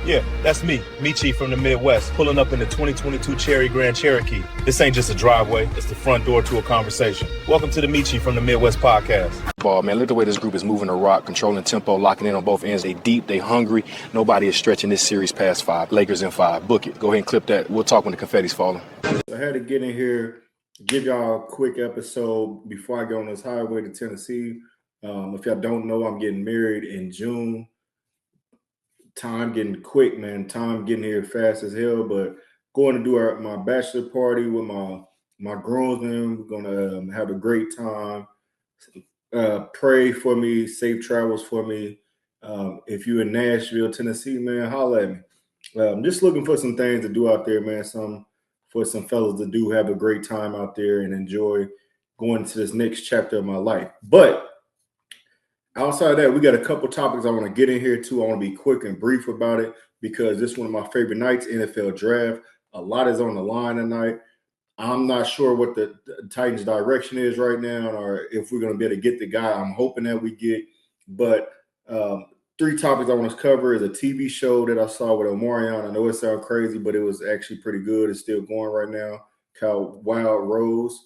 Yeah, that's me, Mechee from the Midwest, pulling up in the 2022 Cherry Grand Cherokee. This ain't just a driveway, it's the front door to a conversation. Welcome to the Mechee from the Midwest podcast. Ball, man, look at the way this group is moving the rock, controlling tempo, locking in on both ends. They deep, they hungry. Nobody is stretching this series past 5. Lakers in 5. Book it. Go ahead and clip that. We'll talk when the confetti's falling. I had to get in here, give y'all a quick episode before I go on this highway to Tennessee. If y'all don't know, I'm getting married in June. Time getting quick, man. Time getting here fast as hell. But going to do my bachelor party with my groomsmen. We're gonna have a great time. Pray for me. Safe travels for me. If you're in Nashville, Tennessee, man, holla at me. I'm just looking for some things to do out there, man. For some fellas to do, have a great time out there and enjoy going to this next chapter of my life. But outside of that, we got a couple topics I want to get in here too. I want to be quick and brief about it because this is one of my favorite nights, NFL draft. A lot is on the line tonight. I'm not sure what the Titans' direction is right now or if we're going to be able to get the guy I'm hoping that we get. But 3 topics I want to cover is a TV show that I saw with Omarion. I know it sounds crazy, but it was actually pretty good. It's still going right now, called Wild Rose.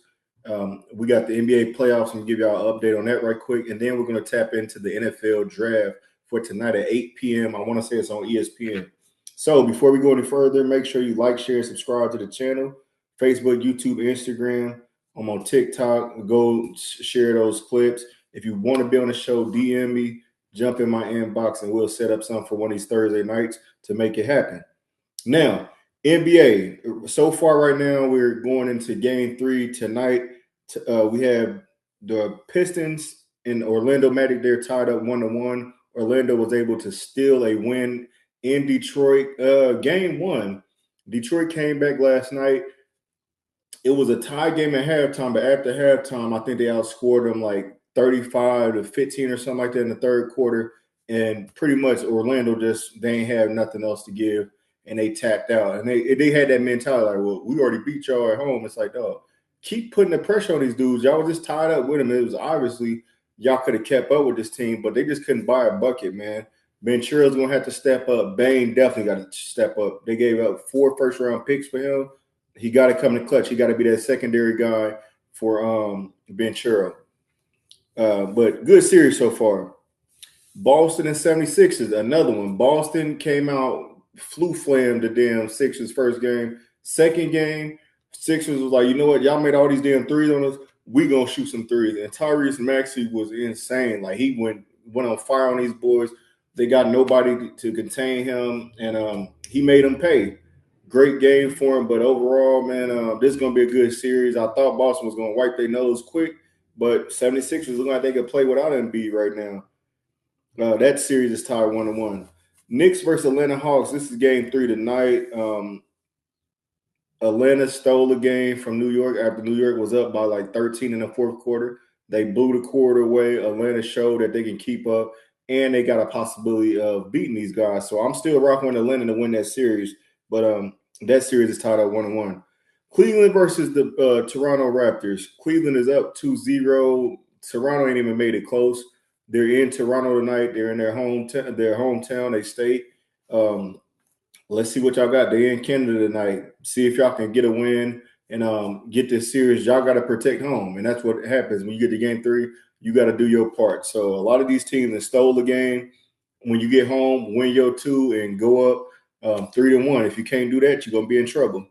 We got the NBA playoffs. I'm going to give y'all an update on that right quick. And then we're going to tap into the NFL draft for tonight at 8 p.m. I want to say it's on ESPN. So before we go any further, make sure you like, share, and subscribe to the channel. Facebook, YouTube, Instagram. I'm on TikTok. Go share those clips. If you want to be on the show, DM me. Jump in my inbox, and we'll set up something for one of these Thursday nights to make it happen. Now, NBA. So far right now, we're going into Game 3 tonight. We have the Pistons and Orlando Magic. They're tied up 1-1. Orlando was able to steal a win in Detroit. Game 1, Detroit came back last night. It was a tie game at halftime, but after halftime, I think they outscored them like 35-15 or something like that in the third quarter. And pretty much Orlando they ain't have nothing else to give, and they tapped out. And they had that mentality like, well, we already beat y'all at home. It's like, oh, keep putting the pressure on these dudes. Y'all were just tied up with them. It was obviously y'all could have kept up with this team, but they just couldn't buy a bucket, man. Ventura's going to have to step up. Bain definitely got to step up. They gave up 4 first-round picks for him. He got to come to clutch. He got to be that secondary guy for Ventura. But good series so far. Boston and 76ers, another one. Boston came out, flammed the damn Sixers first game. Second game, Sixers was like, you know what? Y'all made all these damn threes on us. We going to shoot some threes. And Tyrese Maxey was insane. Like, he went on fire on these boys. They got nobody to contain him, and he made them pay. Great game for him, but overall, man, this is going to be a good series. I thought Boston was going to wipe their nose quick, but 76ers look like they could play without Embiid right now. That series is tied 1-1. Knicks versus Atlanta Hawks. This is game 3 tonight. Atlanta stole the game from New York after New York was up by like 13 in the fourth quarter. They blew the quarter away. Atlanta showed that they can keep up, and they got a possibility of beating these guys. So I'm still rocking with Atlanta to win that series, but that series is tied at 1-1. Cleveland versus the Toronto Raptors. Cleveland is up 2-0. Toronto ain't even made it close. They're in Toronto tonight. They're in their hometown. They state. Let's see what y'all got. They're in Canada tonight. See if y'all can get a win and get this series. Y'all got to protect home, and that's what happens when you get to game 3. You got to do your part. So a lot of these teams that stole the game, when you get home, win your 2 and go up 3-1. If you can't do that, you're going to be in trouble.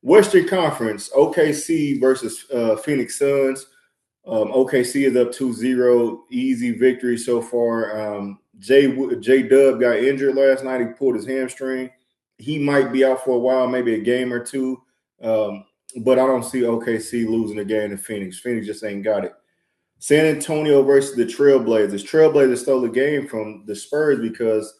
Western Conference, OKC versus Phoenix Suns. OKC is up 2-0. Easy victory so far. J-Dub got injured last night. He pulled his hamstring. He might be out for a while, maybe a game or 2. But I don't see OKC losing a game to Phoenix. Phoenix just ain't got it. San Antonio versus the Trailblazers. Trailblazers stole the game from the Spurs because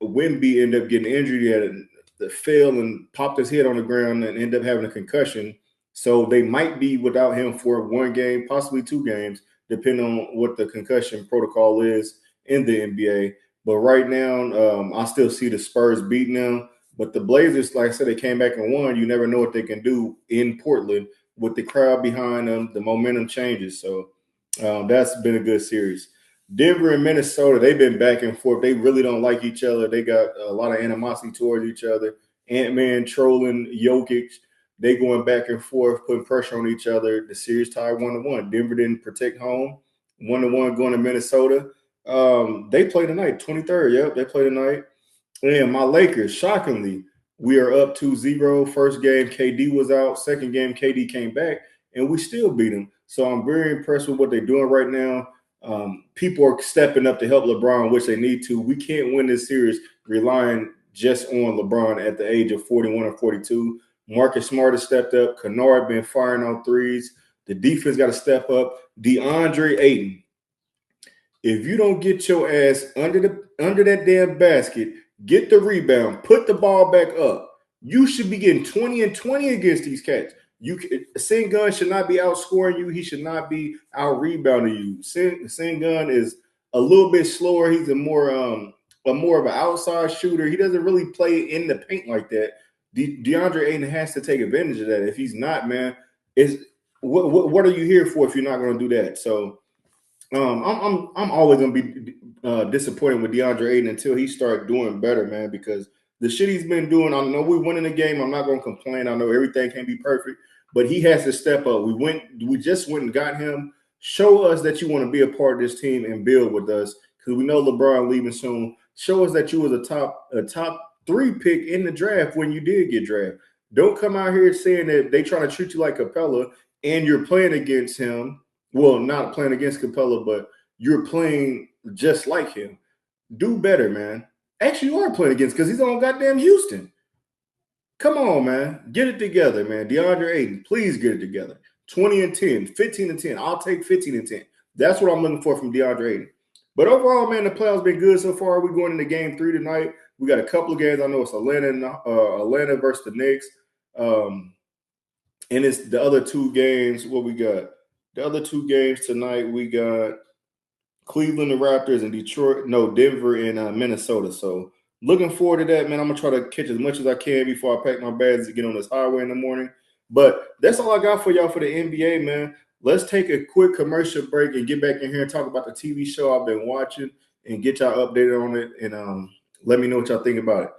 Wemby ended up getting injured. He had fell and popped his head on the ground and ended up having a concussion. So they might be without him for 1 game, possibly 2 games, depending on what the concussion protocol is in the NBA. But right now, I still see the Spurs beating them. But the Blazers, like I said, they came back and won. You never know what they can do in Portland with the crowd behind them. The momentum changes. So that's been a good series. Denver and Minnesota, they've been back and forth. They really don't like each other. They got a lot of animosity towards each other. Ant-Man trolling Jokic. They going back and forth, putting pressure on each other. The series tied 1-1. Denver didn't protect home. 1-1 going to Minnesota. They play tonight, 23rd. Yep, they play tonight. And my Lakers, shockingly, we are up 2-0. First game, KD was out. Second game, KD came back, and we still beat them. So I'm very impressed with what they're doing right now. People are stepping up to help LeBron, which they need to. We can't win this series relying just on LeBron at the age of 41 or 42. Marcus Smart has stepped up. Kennard been firing on threes. The defense got to step up. DeAndre Ayton, if you don't get your ass under that damn basket, get the rebound, put the ball back up, you should be getting 20 and 20 against these cats. Sengun should not be outscoring you. He should not be out rebounding you. Sengun is a little bit slower. He's a more of an outside shooter. He doesn't really play in the paint like that. DeAndre Ayton has to take advantage of that. If he's not, man, what are you here for if you're not going to do that? So I'm always going to be disappointed with DeAndre Ayton until he starts doing better, man, because the shit he's been doing, I know we're winning the game. I'm not going to complain. I know everything can't be perfect, but he has to step up. We just went and got him. Show us that you want to be a part of this team and build with us, because we know LeBron leaving soon. Show us that you was a top 3 pick in the draft when you did get drafted. Don't come out here saying that they trying to treat you like Capella and you're playing against him. Well, not playing against Capella, but you're playing just like him. Do better, man. Actually, you are playing against, because he's on goddamn Houston. Come on, man. Get it together, man. DeAndre Ayton, please get it together. 20 and 10, 15 and 10. I'll take 15 and 10. That's what I'm looking for from DeAndre Ayton. But overall, man, the playoffs been good so far. We're going into game 3 tonight. We got a couple of games. I know it's Atlanta versus the Knicks. And it's the other 2 games. What we got? The other 2 games tonight, we got Cleveland, the Raptors, and Denver and Minnesota. So looking forward to that, man. I'm going to try to catch as much as I can before I pack my bags to get on this highway in the morning. But that's all I got for y'all for the NBA, man. Let's take a quick commercial break and get back in here and talk about the TV show I've been watching and get y'all updated on it, and let me know what y'all think about it.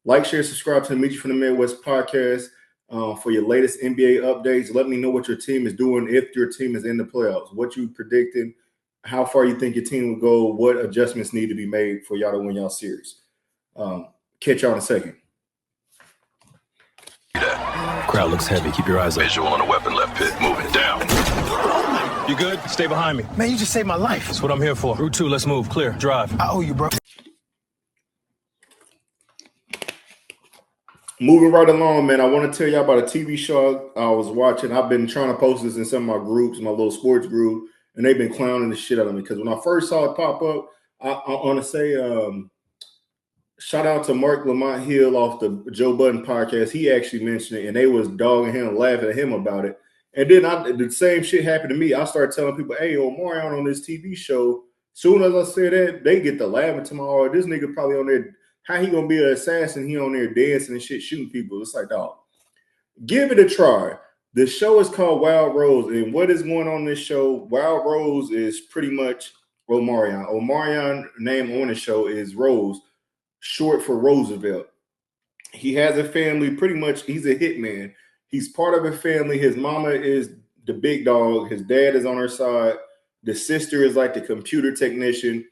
Like, share, subscribe to the Mechee from the Midwest podcast for your latest NBA updates. Let me know what your team is doing, if your team is in the playoffs, what you predicting, how far you think your team will go, what adjustments need to be made for y'all to win y'all series. Catch y'all in a second. Crowd looks heavy. Keep your eyes up. Visual on a weapon left pit. Moving down. You good? Stay behind me. Man, you just saved my life. That's what I'm here for. Route 2, let's move. Clear. Drive. I owe you, bro. Moving right along, man, I want to tell y'all about a TV show I was watching. I've been trying to post this in some of my groups, my little sports group, and they've been clowning the shit out of me, because when I first saw it pop up, I want to say shout out to Mark Lamont Hill off the Joe Budden podcast. He actually mentioned it, and they was dogging him, laughing at him about it. And then the same shit happened to me. I started telling people, hey, Omarion on this TV show. Soon as I said that, they get to laughing to my heart. This nigga probably on there. How he gonna be an assassin? He on there dancing and shit, shooting people. It's like, dog, give it a try. The show is called Wild Rose, and what is going on in this show? Wild Rose is pretty much Omarion. Omarion name on the show is Rose, short for Roosevelt. He has a family. Pretty much, he's a hitman. He's part of a family. His mama is the big dog. His dad is on her side. The sister is like the computer technician.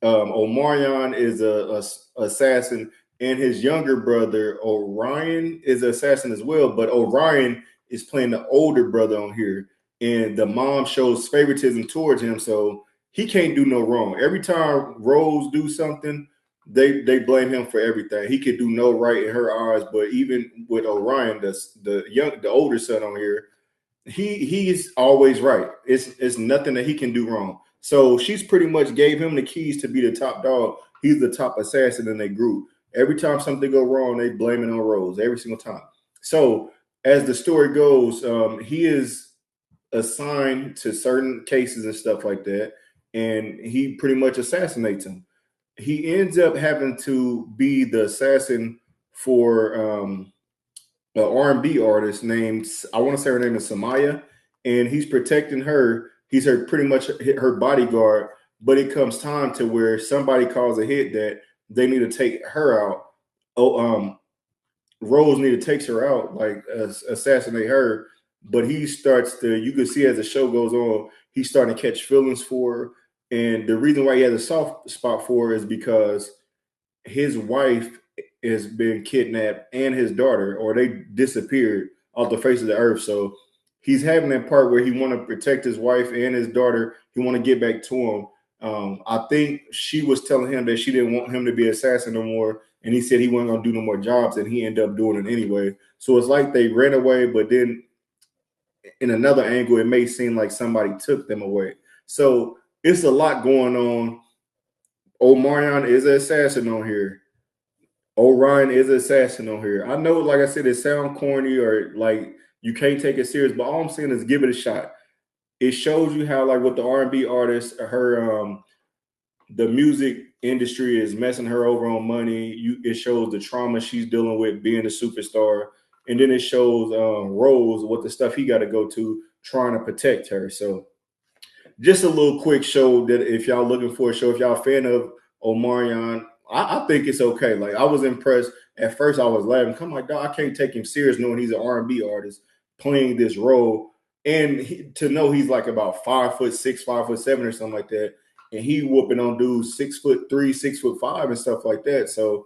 Omarion is a assassin, and his younger brother Orion is an assassin as well. But Orion is playing the older brother on here, and the mom shows favoritism towards him, so he can't do no wrong. Every time Rose do something, they blame him for everything. He could do no right in her eyes. But even with Orion, the older son on here, he's always right. It's nothing that he can do wrong. So she's pretty much gave him the keys to be the top dog. He's the top assassin in their group. Every time something go wrong, they blame it on Rose every single time. So as the story goes, he is assigned to certain cases and stuff like that, and he pretty much assassinates him. He ends up having to be the assassin for an R&B artist named, I want to say her name is Samaya, and he's protecting her. He's pretty much her bodyguard, but it comes time to where somebody calls a hit that they need to take her out. Rose need to take her out, like assassinate her. But he starts to, you can see as the show goes on, he's starting to catch feelings for her. And the reason why he has a soft spot for her is because his wife has been kidnapped and his daughter, or they disappeared off the face of the earth. So he's having that part where he want to protect his wife and his daughter. He want to get back to him. I think she was telling him that she didn't want him to be an assassin no more, and he said he wasn't going to do no more jobs, and he ended up doing it anyway. So it's like they ran away, but then in another angle, it may seem like somebody took them away. So it's a lot going on. Omarion is an assassin on here. Orion is an assassin on here. I know, like I said, it sounds corny or like you can't take it serious, but all I'm saying is give it a shot. It shows you how, like with the R&B artist, the music industry is messing her over on money. It shows the trauma she's dealing with being a superstar, and then it shows Rose what the stuff he got to go to trying to protect her. So just a little quick show that if y'all looking for a show, if y'all a fan of Omarion, I think it's okay. Like I was impressed. At first I was laughing. I'm like, dog, I can't take him serious knowing he's an R&B artist playing this role. And to know he's like about 5'6", 5'7" or something like that. And he whooping on dudes 6'3", 6'5" and stuff like that. So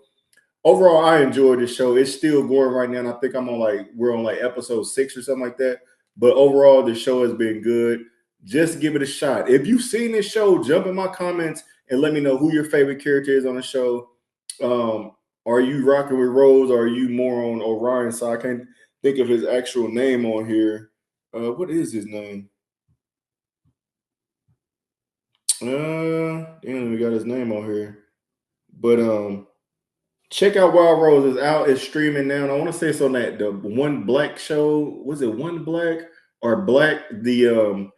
overall, I enjoyed the show. It's still going right now. And I think we're on like episode 6 or something like that. But overall, the show has been good. Just give it a shot. If you've seen this show, jump in my comments and let me know who your favorite character is on the show. Are you rocking with Rose, or are you more on Orion? So I can't think of his actual name on here. What is his name? Damn, we got his name on here. But check out Wild Rose. Is out. It's streaming now. And I want to say it's on that the One Black show. Was it One Black or Black? The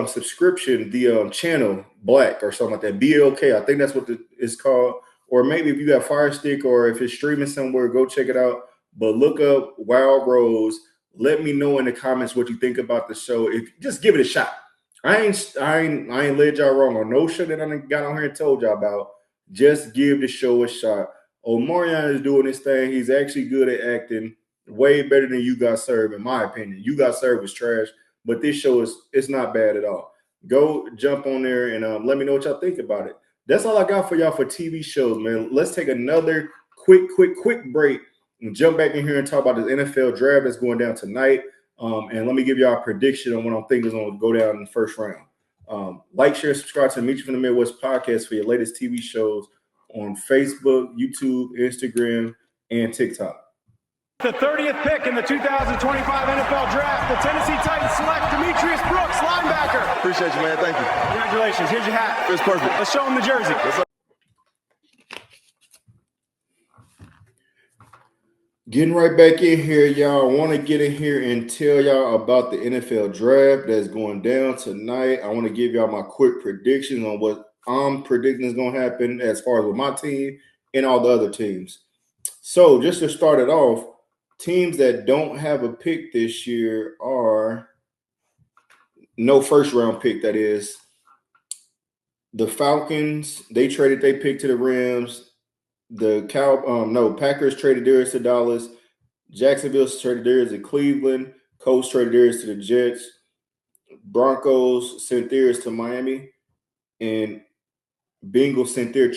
subscription, the channel Black or something like that. BLK. I think that's what it's called. Or maybe if you got Fire Stick or if it's streaming somewhere, go check it out. But look up Wild Rose. Let me know in the comments what you think about the show. Just give it a shot. I ain't led y'all wrong on no show that I got on here and told y'all about. Just give the show a shot. Omarion is doing his thing. He's actually good at acting. Way better than You Got Served, in my opinion. You Got Served was trash, but this show it's not bad at all. Go jump on there and let me know what y'all think about it. That's all I got for y'all for TV shows, man. Let's take another quick break and jump back in here and talk about this NFL draft that's going down tonight. And let me give y'all a prediction on what I'm thinking is going to go down in the first round. Like, share, subscribe to the Mechee from the Midwest podcast for your latest TV shows on Facebook, YouTube, Instagram, and TikTok. The 30th pick in the 2025 NFL Draft, the Tennessee Titans select Demetrius Brooks, linebacker. Appreciate you, man. Thank you. Congratulations. Here's your hat. It's perfect. Let's show him the jersey. Getting right back in here, y'all. I want to get in here and tell y'all about the NFL draft that's going down tonight. I want to give y'all my quick predictions on what I'm predicting is going to happen as far as with my team and all the other teams. So just to start it off, teams that don't have a pick this year are no first round pick, that is. The Falcons, they traded their pick to the Rams. The Packers traded theirs to Dallas. Jacksonville traded theirs to Cleveland. Colts traded theirs to the Jets. Broncos sent theirs to Miami, and Bengals sent their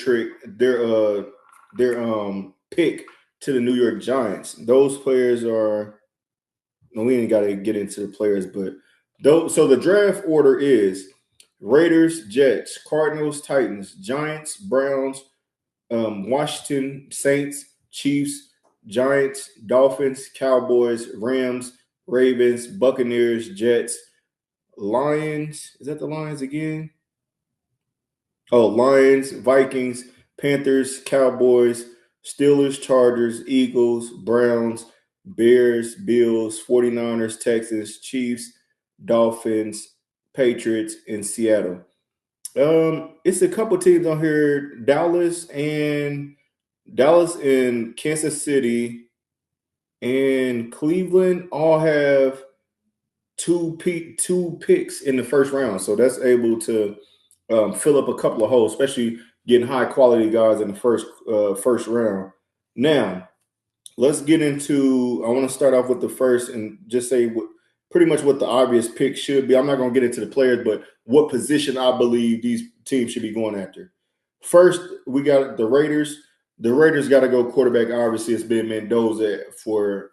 pick to the New York Giants. Those players are. No, we ain't got to get into the players, but those. So the draft order is Raiders, Jets, Cardinals, Titans, Giants, Browns, Washington, Saints, Chiefs, Giants, Dolphins, Cowboys, Rams, Ravens, Buccaneers, Jets, Lions. Is that the Lions again? Oh, Lions, Vikings, Panthers, Cowboys, Steelers, Chargers, Eagles, Browns, Bears, Bills, 49ers, Texans, Chiefs, Dolphins, Patriots, and Seattle. It's a couple teams on here. Dallas and Kansas City and Cleveland all have two picks in the first round. So that's able to fill up a couple of holes, especially getting high quality guys in the first round. Now, let's get into. I want to start off with the first and just say pretty much what the obvious pick should be. I'm not going to get into the players, but what position I believe these teams should be going after. First, we got the Raiders. The Raiders got to go quarterback. Obviously, it's been Mendoza for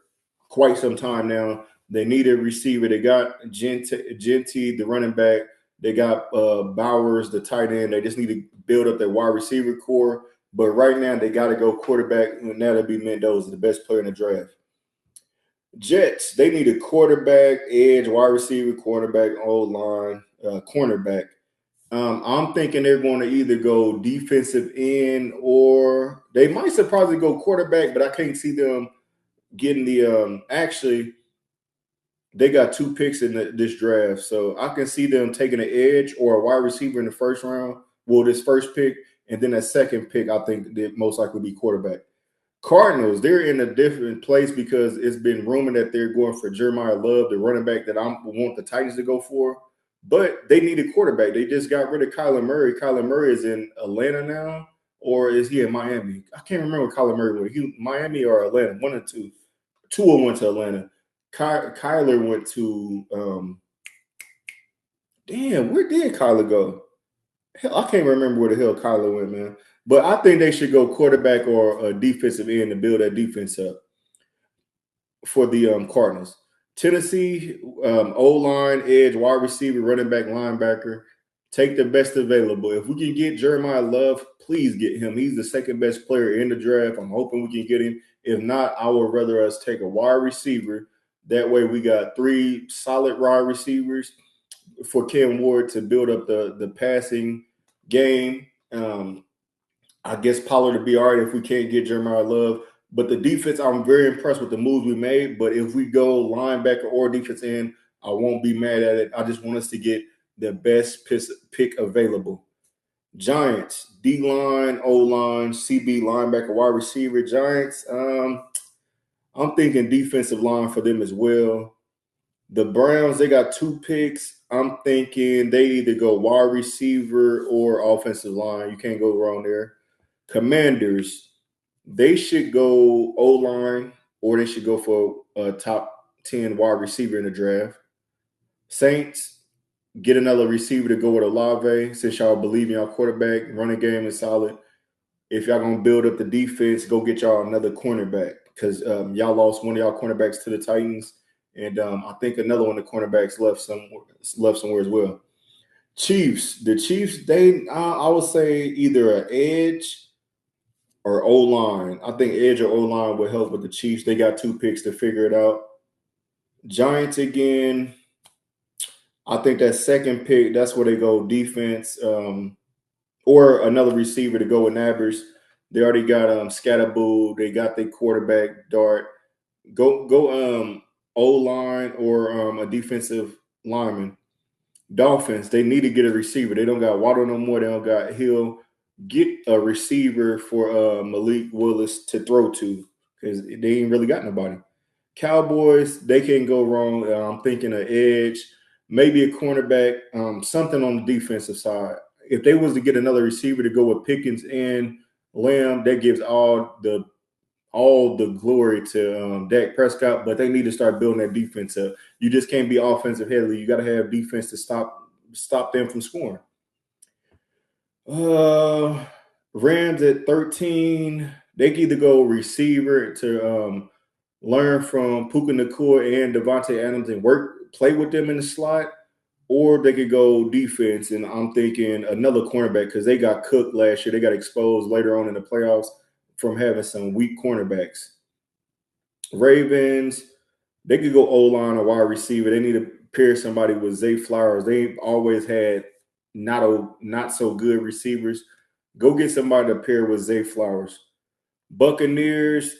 quite some time now. They need a receiver. They got Genty, the running back. They got Bowers, the tight end. They just need to build up their wide receiver core. But right now, they got to go quarterback, and that'll be Mendoza, the best player in the draft. Jets, they need a quarterback, edge, wide receiver, quarterback, O-line, cornerback. I'm thinking they're going to either go defensive end or they might surprisingly go quarterback, but I can't see them getting the actually, they got 2 picks in this draft. So I can see them taking an edge or a wide receiver in the first round. Well, this first pick, and then that second pick, I think that most likely be quarterback. Cardinals, they're in a different place because it's been rumored that they're going for Jeremiah Love, the running back that I want the Titans to go for. But they need a quarterback. They just got rid of Kyler Murray. Kyler Murray is in Atlanta now, or is he in Miami? I can't remember Kyler Murray went. He Miami or Atlanta, one or two. Two of them went to Atlanta. Kyler went to damn, where did Kyler go? Hell, I can't remember where the hell Kyler went, man. But I think they should go quarterback or a defensive end to build that defense up for the Cardinals. Tennessee, O-line, edge, wide receiver, running back, linebacker. Take the best available. If we can get Jeremiah Love, please get him. He's the second best player in the draft. I'm hoping we can get him. If not, I would rather us take a wide receiver. That way we got 3 solid wide receivers for Cam Ward to build up the passing game. I guess Pollard to be all right if we can't get Jeremiah Love. But the defense, I'm very impressed with the moves we made. But if we go linebacker or defense end, I won't be mad at it. I just want us to get the best pick available. Giants, D-line, O-line, CB, linebacker, wide receiver. Giants, I'm thinking defensive line for them as well. The Browns, they got 2 picks. I'm thinking they either go wide receiver or offensive line. You can't go wrong there. Commanders, they should go O-line or they should go for a top 10 wide receiver in the draft. Saints, get another receiver to go with Olave since y'all believe in y'all quarterback. Running game is solid. If y'all going to build up the defense, go get y'all another cornerback because y'all lost one of y'all cornerbacks to the Titans. And I think another one of the cornerbacks left somewhere as well. Chiefs, the Chiefs, I would say either an edge or O-line. I think edge or O-line would help with the Chiefs. They got 2 picks to figure it out. Giants again, I think that second pick, that's where they go defense or another receiver to go with Nabers. They already got Scatterboo. They got their quarterback, Dart. Go O-line or a defensive lineman. Dolphins, they need to get a receiver. They don't got Waddle no more. They don't got Hill. Get a receiver for Malik Willis to throw to because they ain't really got nobody. Cowboys, they can't go wrong. I'm thinking an edge, maybe a cornerback, something on the defensive side. If they was to get another receiver to go with Pickens and Lamb, that gives all the glory to Dak Prescott, but they need to start building that defense up. You just can't be offensive heavy. You got to have defense to stop them from scoring. Rams at 13, they can either go receiver to learn from Puka Nacua and Devontae Adams and play with them in the slot, or they could go defense. And I'm thinking another cornerback because they got cooked last year. They got exposed later on in the playoffs from having some weak cornerbacks. Ravens, they could go O-line or wide receiver. They need to pair somebody with Zay Flowers. They've always had not so good receivers. Go get somebody to pair with Zay Flowers. Buccaneers,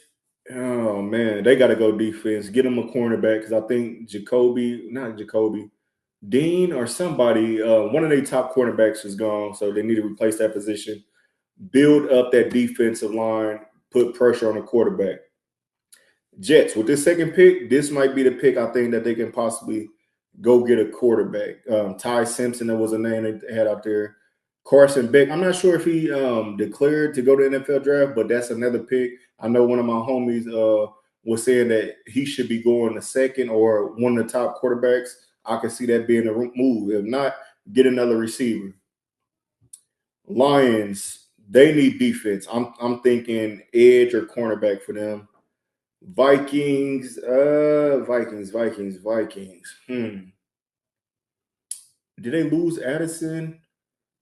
oh man, they got to go defense. Get them a cornerback because I think Dean or somebody, one of their top cornerbacks is gone, so they need to replace that position. Build up that defensive line, put pressure on the quarterback. Jets, with this second pick, this might be the pick I think that they can possibly go get a quarterback. Ty Simpson, that was a name they had out there. Carson Beck. I'm not sure if he declared to go to the NFL draft, but that's another pick. I know one of my homies was saying that he should be going the second or one of the top quarterbacks. I could see that being a move. If not, get another receiver. Lions, they need defense. I'm thinking edge or cornerback for them. Vikings. Did they lose Addison?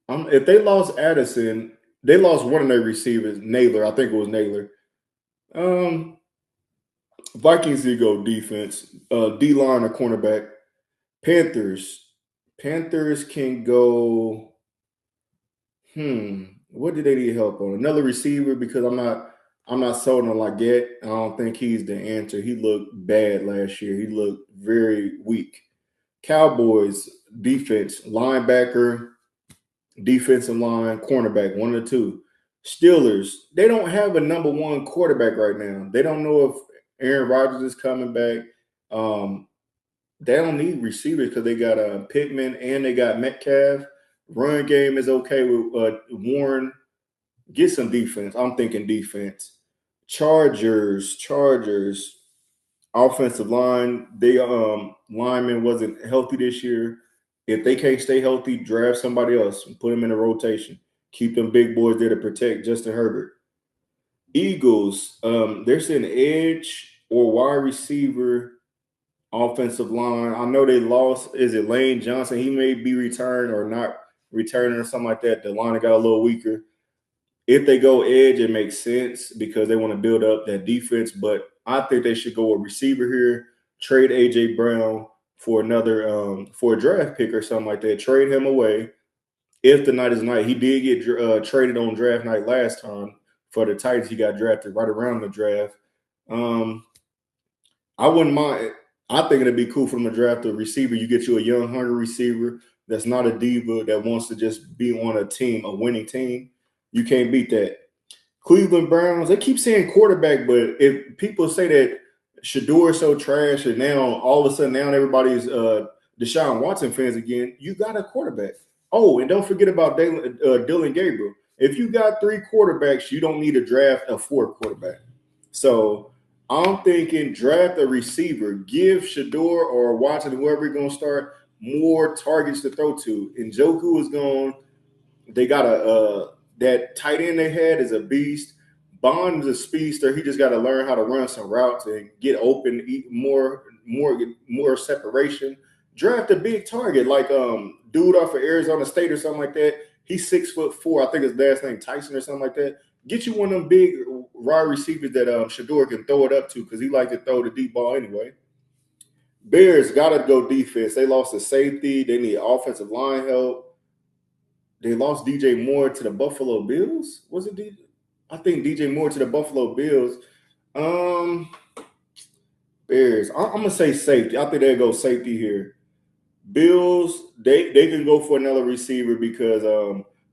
If they lost Addison, they lost one of their receivers, Naylor. I think it was Naylor. Vikings did go defense. D-line or cornerback. Panthers. Panthers can go. What do they need help on? Another receiver, because I'm not sold on Leggett. I don't think he's the answer. He looked bad last year. He looked very weak. Cowboys defense, linebacker, defensive line, cornerback, one of the two. Steelers, they don't have a number one quarterback right now. They don't know if Aaron Rodgers is coming back. They don't need receivers because they got Pittman and they got Metcalf. Run game is okay with Warren. Get some defense. I'm thinking defense. Chargers, offensive line. They lineman wasn't healthy this year. If they can't stay healthy, draft somebody else and put them in a rotation. Keep them big boys there to protect Justin Herbert. Eagles, they're saying edge or wide receiver, offensive line. I know they lost. Is it Lane Johnson? He may be returned or not returning or something like that. The line got a little weaker. If they go edge, it makes sense because they want to build up that defense. But I think they should go a receiver here, trade A.J. Brown for another for a draft pick or something like that. Trade him away. If the night is night, he did get traded on draft night last time for the Titans. He got drafted right around the draft. I wouldn't mind. I think it'd be cool from the draft a receiver. You get you a young, hungry receiver that's not a diva that wants to just be on a team, a winning team. You can't beat that. Cleveland Browns, they keep saying quarterback, but if people say that Shador is so trash and now all of a sudden now everybody's Deshaun Watson fans again, you got a quarterback. Oh, and don't forget about Dylan Gabriel. If you got 3 quarterbacks, you don't need to draft a 4th quarterback. So I'm thinking draft a receiver. Give Shador or Watson, whoever you're going to start, more targets to throw to. Njoku is gone. They got that tight end they had is a beast. Bond is a speedster. He just got to learn how to run some routes and get open, eat more separation. Draft a big target like dude off of Arizona State or something like that. He's 6'4". I think his last name Tyson or something like that. Get you one of them big wide receivers that Shador can throw it up to because he like to throw the deep ball anyway. Bears got to go defense. They lost a safety. They need offensive line help. They lost DJ Moore to the Buffalo Bills. Was it DJ? I think DJ Moore to the Buffalo Bills. Bears. I'm going to say safety. I think they'll go safety here. Bills, they can go for another receiver because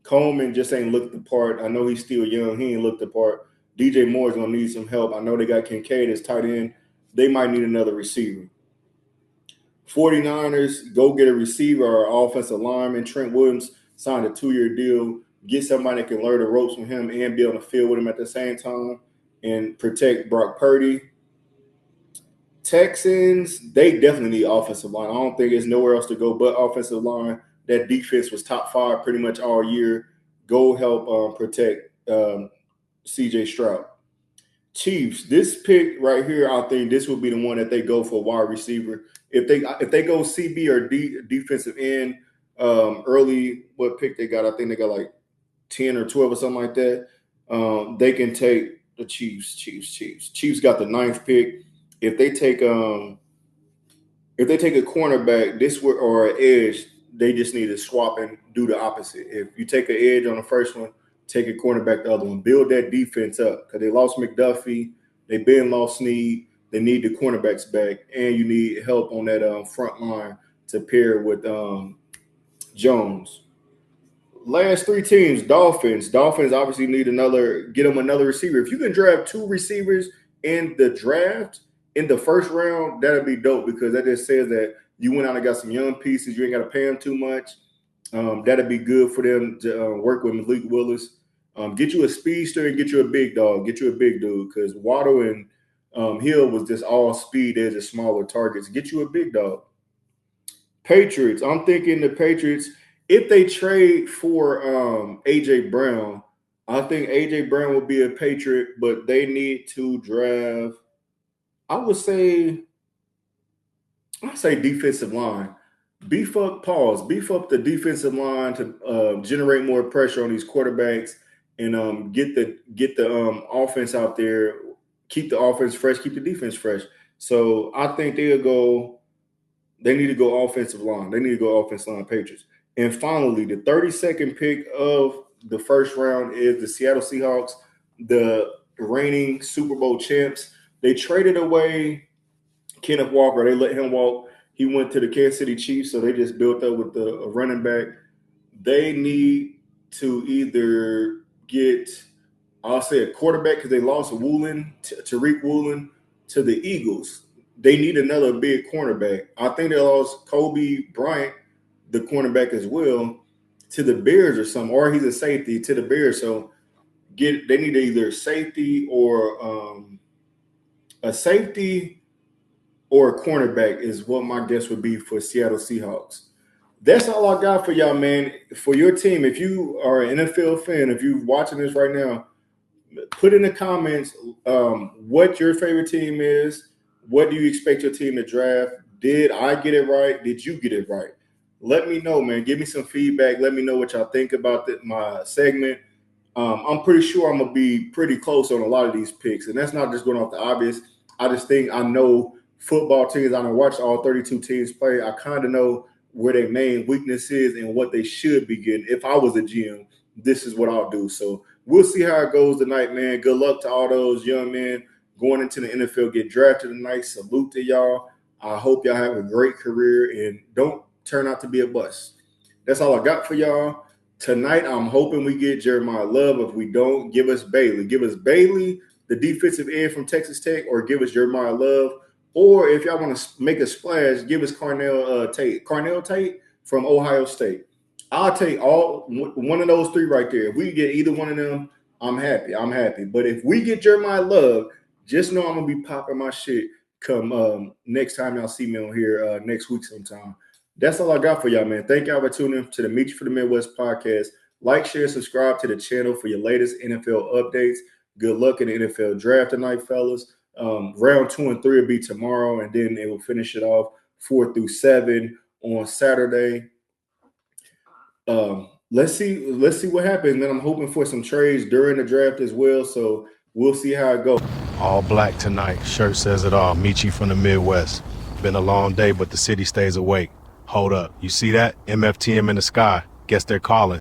Coleman just ain't looked the part. I know he's still young. He ain't looked the part. DJ Moore's going to need some help. I know they got Kincaid as tight end. They might need another receiver. 49ers, go get a receiver or offensive lineman. Trent Williams signed a 2-year deal. Get somebody that can learn the ropes from him and be on the field with him at the same time and protect Brock Purdy. Texans, they definitely need offensive line. I don't think there's nowhere else to go but offensive line. That defense was top 5 pretty much all year. Go help protect C.J. Stroud. Chiefs, this pick right here, I think this will be the one that they go for a wide receiver. If they go CB or defensive end early, what pick they got? I think they got like 10 or 12 or something like that. They can take the Chiefs. Chiefs got the 9th pick. If they take a cornerback, or an edge, they just need to swap and do the opposite. If you take an edge on the first one, take a cornerback the other one. Build that defense up because they lost McDuffie. They lost Snead. They need the cornerbacks back, and you need help on that front line to pair with Jones. Last 3 teams, Dolphins. Dolphins obviously need get them another receiver. If you can draft 2 receivers in the draft in the first round, that'd be dope because that just says that you went out and got some young pieces. You ain't got to pay them too much. That'd be good for them to work with Malik Willis. Get you a speedster and get you a big dog. Get you a big dude because Waddle and Hill was just all speed. They're just smaller targets. Get you a big dog. Patriots. I'm thinking the Patriots, if they trade for A.J. Brown, I think A.J. Brown will be a Patriot, but they need to draft, I say defensive line. Beef up the defensive line to generate more pressure on these quarterbacks and get the offense out there, keep the offense fresh, keep the defense fresh. So I think they need to go offensive line. They need to go offensive line, Patriots. And finally, the 32nd pick of the first round is the Seattle Seahawks, the reigning Super Bowl champs. They traded away Kenneth Walker. They let him walk. He went to the Kansas City Chiefs, so they just built up with a running back. They need to either get, I'll say, a quarterback because they lost Tariq Woolen to the Eagles. They need another big cornerback. I think they lost Kobe Bryant, the cornerback as well, to the Bears or something, or he's a safety to the Bears. So they need either safety or a safety or a cornerback is what my guess would be for Seattle Seahawks. That's all I got for y'all, man. For your team, if you are an NFL fan, if you're watching this right now, put in the comments what your favorite team is. What do you expect your team to draft? Did I get it right? Did you get it right? Let me know, man. Give me some feedback. Let me know what y'all think about my segment. I'm pretty sure I'm going to be pretty close on a lot of these picks. And that's not just going off the obvious. I just think I know football teams. I don't watch all 32 teams play. I kind of know where their main weakness is and what they should be getting. If I was a GM, this is what I'll do. So we'll see how it goes tonight, man. Good luck to all those young men going into the NFL, get drafted tonight. Salute to y'all. I hope y'all have a great career and don't turn out to be a bust. That's all I got for y'all. Tonight, I'm hoping we get Jeremiah Love. If we don't, give us Bailey. Give us Bailey, the defensive end from Texas Tech, or give us Jeremiah Love. Or if y'all want to make a splash, give us Carnell Tate from Ohio State. I'll take one of those three right there. If we get either one of them, I'm happy. But if we get Jeremiah Love, just know I'm going to be popping my shit come next time y'all see me on here next week sometime. That's all I got for y'all, man. Thank y'all for tuning in to the Mechee for the Midwest podcast. Like, share, subscribe to the channel for your latest NFL updates. Good luck in the NFL draft tonight, fellas. Round 2 and 3 will be tomorrow, and then they will finish it off 4 through 7 on Saturday. Let's see what happens. Then I'm hoping for some trades during the draft as well. So we'll see how it goes. All black tonight. Shirt says it all. Mechee from the Midwest. Been a long day, but the city stays awake. Hold up. You see that? MFTM in the sky. Guess they're calling.